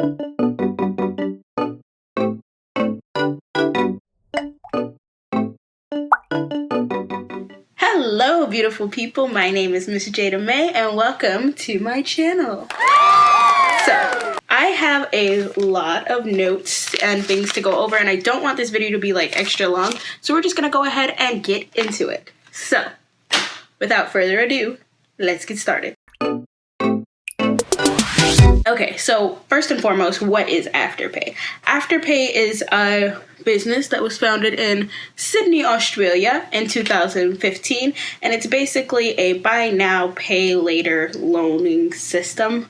Hello, beautiful people. My name is Miss JadaMae, and welcome to my channel. So, I have a lot of notes and things to go over, and I don't want this video to be like extra long, so we're just gonna go ahead and get into it. So, without further ado, let's get started. Okay, so first and foremost, what is Afterpay? Afterpay is a business that was founded in Sydney, Australia in 2015, and it's basically a buy now, pay later loaning system.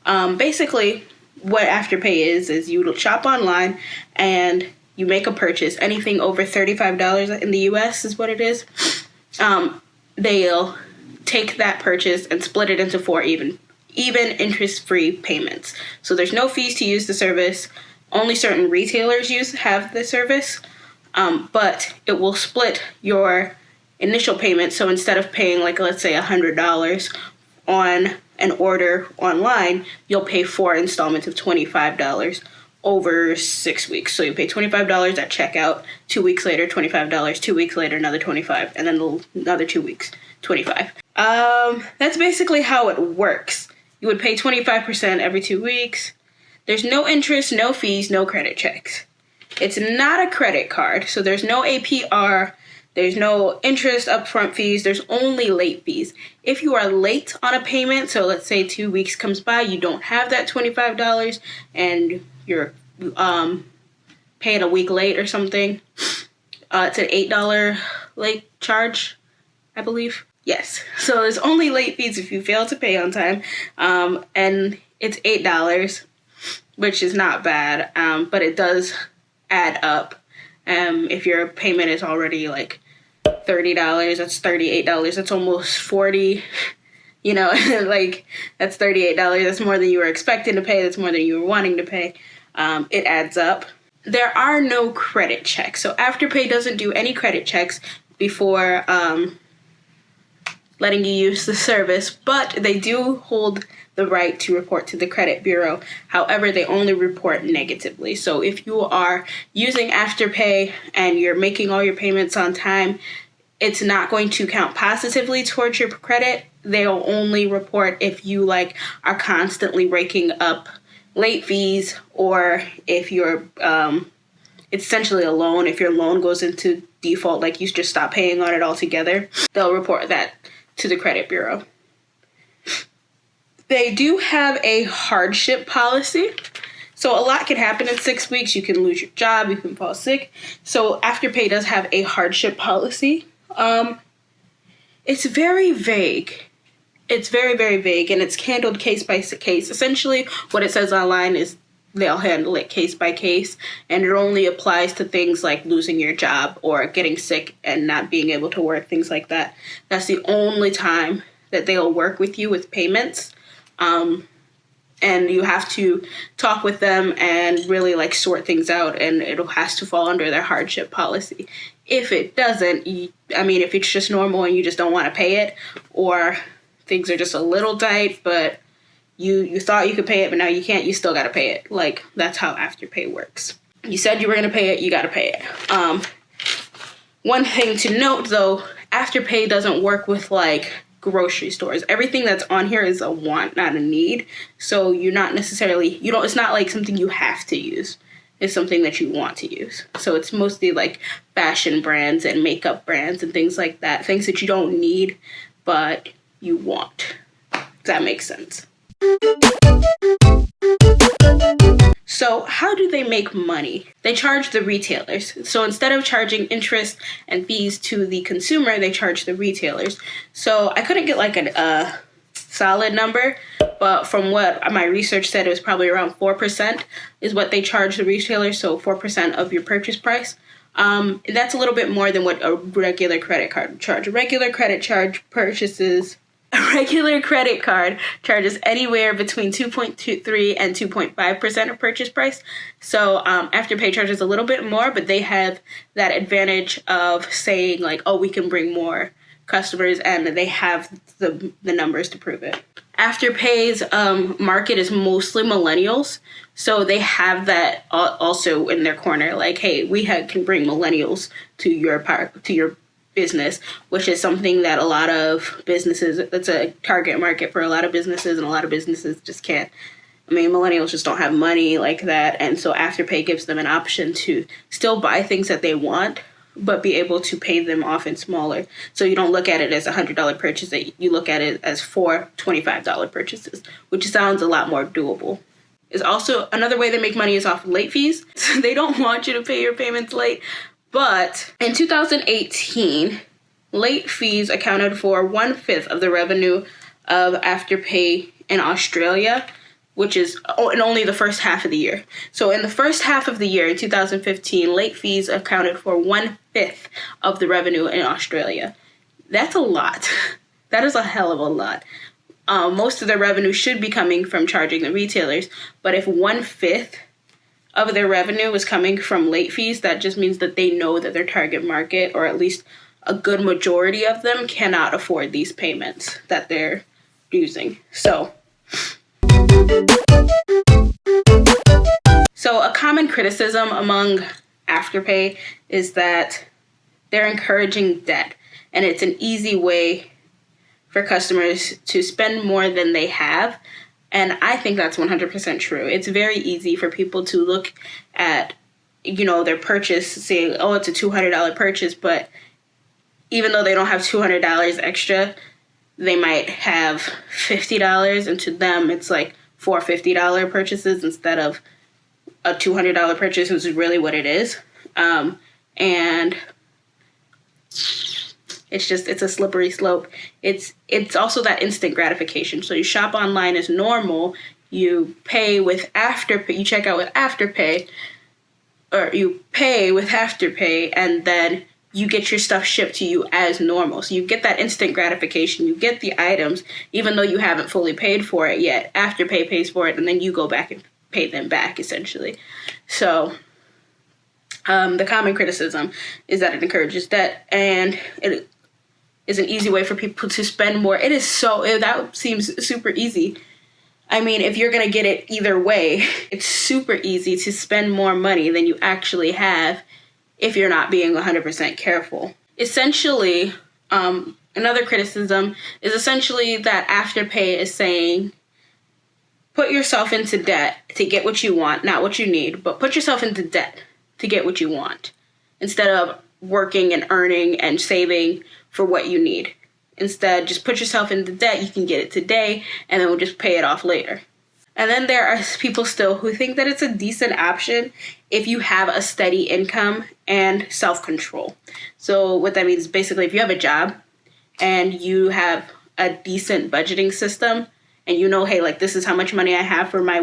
Basically, what Afterpay is you shop online and you make a purchase. Anything over $35 in the US is what it is. They'll take that purchase and split it into 4 even interest-free payments. So there's no fees to use the service. Only certain retailers have the service, but it will split your initial payment. So instead of paying, like, let's say $100 on an order online, you'll pay 4 installments of $25 over 6 weeks. So you pay $25 at checkout, 2 weeks later, $25, 2 weeks later, another $25, and then another 2 weeks, $25. That's basically how it works. You would pay 25% every 2 weeks. There's no interest, no fees, no credit checks. It's not a credit card, so there's no APR, there's no interest, upfront fees, there's only late fees. If you are late on a payment, so let's say 2 weeks comes by, you don't have that $25 and you're paying a week late or something, it's an $8 late charge, I believe. Yes, so there's only late fees if you fail to pay on time, and it's $8, which is not bad, but it does add up. If your payment is already like $30, that's $38, that's almost $40, you know, like that's $38, that's more than you were expecting to pay, that's more than you were wanting to pay. It adds up. There are no credit checks, so Afterpay doesn't do any credit checks before letting you use the service, but they do hold the right to report to the credit bureau. However, they only report negatively. So if you are using Afterpay and you're making all your payments on time, it's not going to count positively towards your credit. They'll only report if you are constantly raking up late fees, or if you're it's essentially a loan. If your loan goes into default, like you just stop paying on it altogether, they'll report that to the credit bureau. They do have a hardship policy. So a lot can happen in 6 weeks. You can lose your job, you can fall sick. So Afterpay does have a hardship policy. It's very vague. It's very, very vague, and it's handled case by case. Essentially, what it says online is they'll handle it case by case, and it only applies to things like losing your job or getting sick and not being able to work, things like that. That's the only time that they'll work with you with payments. And you have to talk with them and really sort things out, and it has to fall under their hardship policy. If it doesn't, if it's just normal and you just don't want to pay it, or things are just a little tight, but you thought you could pay it, but now you can't, you still got to pay it. That's how Afterpay works. You said you were going to pay it, you got to pay it. One thing to note, though, Afterpay doesn't work with, grocery stores. Everything that's on here is a want, not a need. So you're not necessarily, it's not like something you have to use. It's something that you want to use. So it's mostly fashion brands and makeup brands and things like that. Things that you don't need, but you want. Does that make sense? So how do they make money? They charge the retailers. So instead of charging interest and fees to the consumer, they charge the retailers. So I couldn't get a solid number, but from what my research said, it was probably around 4% is what they charge the retailers. So 4% of your purchase price. That's a little bit more than what a regular credit card would charge. A regular credit card charges anywhere between 2.23 and 2.5% of purchase price. So Afterpay charges a little bit more, but they have that advantage of saying we can bring more customers, and they have the numbers to prove it. Afterpay's market is mostly millennials, so they have that also in their corner. Like, hey, we can bring millennials to your business, which is something that a lot of businesses, it's a target market for a lot of businesses, and a lot of businesses just can't. I mean, millennials just don't have money like that, and so Afterpay gives them an option to still buy things that they want, but be able to pay them off in smaller. So you don't look at it as a $100 purchase, you look at it as 4 $25 purchases, which sounds a lot more doable. Is also another way they make money is off late fees. So they don't want you to pay your payments late. But in 2018, late fees accounted for 1/5 of the revenue of Afterpay in Australia, which is in only the first half of the year. So in the first half of the year, in 2015, late fees accounted for 1/5 of the revenue in Australia. That's a lot. That is a hell of a lot. Most of their revenue should be coming from charging the retailers, but if 1/5 of their revenue is coming from late fees, that just means that they know that their target market, or at least a good majority of them, cannot afford these payments that they're using. So a common criticism among Afterpay is that they're encouraging debt, and it's an easy way for customers to spend more than they have. And I think that's 100% true. It's very easy for people to look at, their purchase, saying, oh, it's a $200 purchase, but even though they don't have $200 extra, they might have $50, and to them, it's like 4 $50 purchases instead of a $200 purchase, which is really what it is. And it's a slippery slope. It's also that instant gratification. So you shop online as normal, you pay with Afterpay, you check out with Afterpay, or you pay with Afterpay, and then you get your stuff shipped to you as normal. So you get that instant gratification. You get the items, even though you haven't fully paid for it yet. Afterpay pays for it, and then you go back and pay them back, essentially. So the common criticism is that it encourages debt, and it is an easy way for people to spend more. That seems super easy. I mean, if you're going to get it either way, it's super easy to spend more money than you actually have if you're not being 100% careful. Essentially, another criticism is essentially that Afterpay is saying, put yourself into debt to get what you want, not what you need, but put yourself into debt to get what you want, instead of working and earning and saving for what you need. Instead, just put yourself into debt. You can get it today, and then we'll just pay it off later. And then there are people still who think that it's a decent option if you have a steady income and self-control. So what that means is basically if you have a job and you have a decent budgeting system, and hey, like, this is how much money I have for my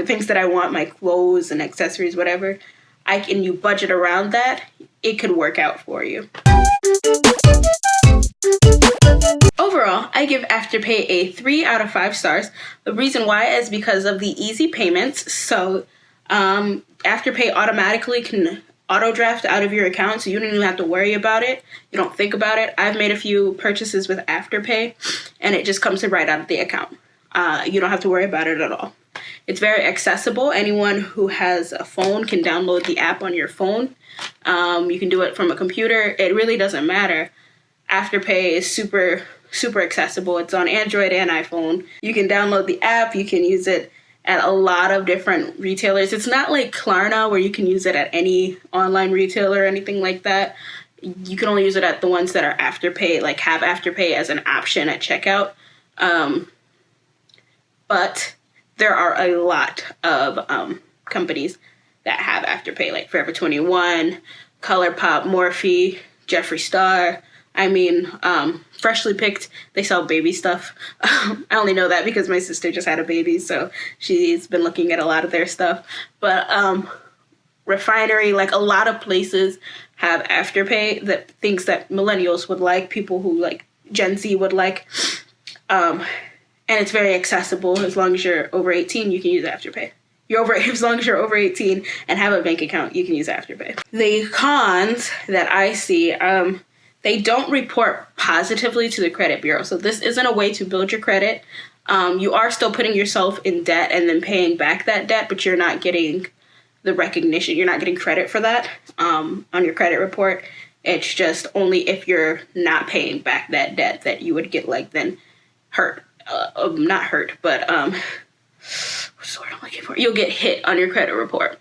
things that I want, my clothes and accessories, whatever, and you budget around that, it could work out for you. Overall, I give Afterpay a 3 out of 5 stars. The reason why is because of the easy payments. So Afterpay automatically can auto draft out of your account, so you don't even have to worry about it. You don't think about it. I've made a few purchases with Afterpay, and it just comes right out of the account. You don't have to worry about it at all. It's very accessible. Anyone who has a phone can download the app on your phone. You can do it from a computer. It really doesn't matter. Afterpay is super, super accessible. It's on Android and iPhone. You can download the app. You can use it at a lot of different retailers. It's not like Klarna where you can use it at any online retailer or anything like that. You can only use it at the ones that are Afterpay, like have Afterpay as an option at checkout. But there are a lot of companies that have Afterpay, like Forever 21, Colourpop, Morphe, Jeffree Star. I mean, Freshly Picked, they sell baby stuff. I only know that because my sister just had a baby, so she's been looking at a lot of their stuff. But Refinery, like, a lot of places have Afterpay, that things that millennials would like, people who like Gen Z would like. And it's very accessible. As long as you're over 18, you can use Afterpay. As long as you're over 18 and have a bank account, you can use Afterpay. The cons that I see, they don't report positively to the credit bureau. So this isn't a way to build your credit. You are still putting yourself in debt and then paying back that debt, but you're not getting the recognition. You're not getting credit for that on your credit report. It's just only if you're not paying back that debt that you would get like then hurt. Not hurt, but what's the word I'm looking for? You'll get hit on your credit report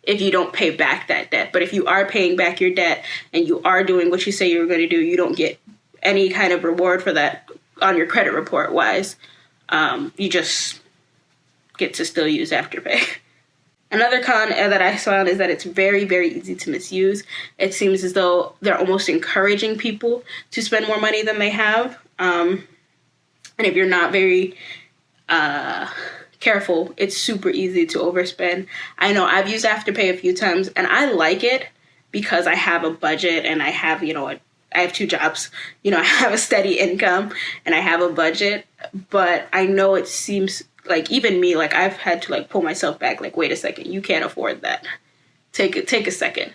if you don't pay back that debt. But if you are paying back your debt and you are doing what you say you're going to do, you don't get any kind of reward for that on your credit report wise. You just get to still use Afterpay. Another con that I found is that it's very, very easy to misuse. It seems as though they're almost encouraging people to spend more money than they have. And if you're not very careful, it's super easy to overspend. I know I've used Afterpay a few times, and I like it because I have a budget and I have, I have 2 jobs. I have a steady income and I have a budget. But I know it seems like even me, like I've had to like pull myself back. Like, wait a second, you can't afford that. Take a second.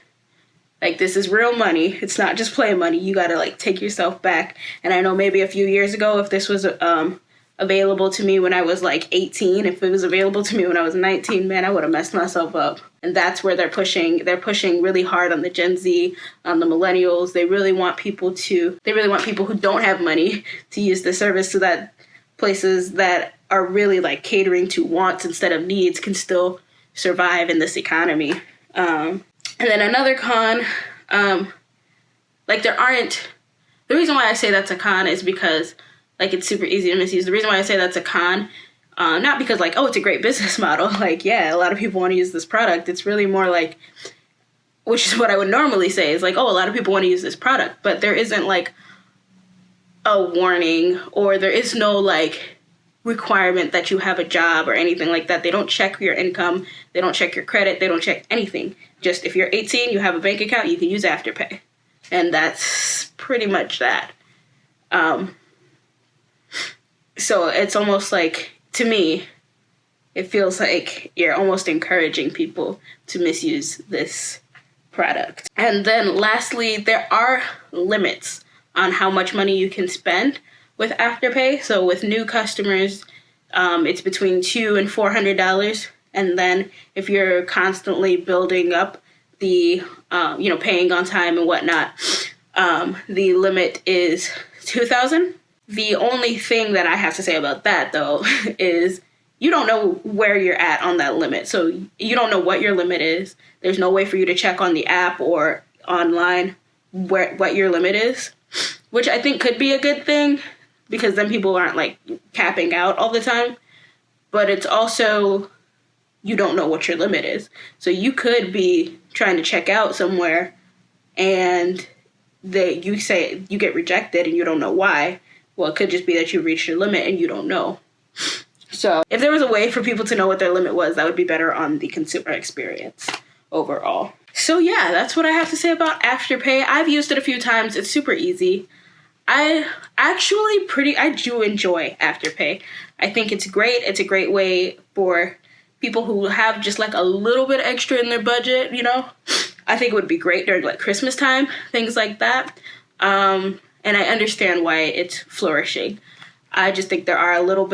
Like, this is real money. It's not just play money. You gotta like take yourself back. And I know maybe a few years ago, if this was available to me when I was like 18, if it was available to me when I was 19, man, I would have messed myself up. And that's where they're pushing really hard on the Gen Z, on the millennials. They really want people who don't have money to use the service so that places that are really like catering to wants instead of needs can still survive in this economy. And then another con, the reason why I say that's a con is because like it's super easy to misuse. The reason why I say that's a con, not because like, oh, it's a great business model. Like, yeah, a lot of people want to use this product. It's really more like, which is what I would normally say is like, oh, a lot of people want to use this product, but there isn't like a warning or there is no like requirement that you have a job or anything like that. They don't check your income. They don't check your credit. They don't check anything. Just if you're 18, you have a bank account, you can use Afterpay. And that's pretty much that. So it's almost like, to me, it feels like you're almost encouraging people to misuse this product. And then lastly, there are limits on how much money you can spend with Afterpay. So with new customers, it's between $200 and $400. And then if you're constantly building up the, paying on time and whatnot, the limit is $2,000. The only thing that I have to say about that, though, is you don't know where you're at on that limit. So you don't know what your limit is. There's no way for you to check on the app or online what your limit is, which I think could be a good thing because then people aren't like capping out all the time. But it's also, you don't know what your limit is. So you could be trying to check out somewhere and you say you get rejected and you don't know why. Well, it could just be that you reached your limit and you don't know. So if there was a way for people to know what their limit was, that would be better on the consumer experience overall. So yeah, that's what I have to say about Afterpay. I've used it a few times. It's super easy. I do enjoy Afterpay. I think it's great. It's a great way for people who have just like a little bit extra in their budget, I think it would be great during like Christmas time, things like that. And I understand why it's flourishing. I just think there are little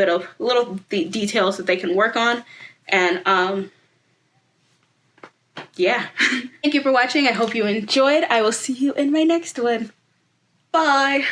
details that they can work on. And yeah. Thank you for watching. I hope you enjoyed. I will see you in my next one. Bye.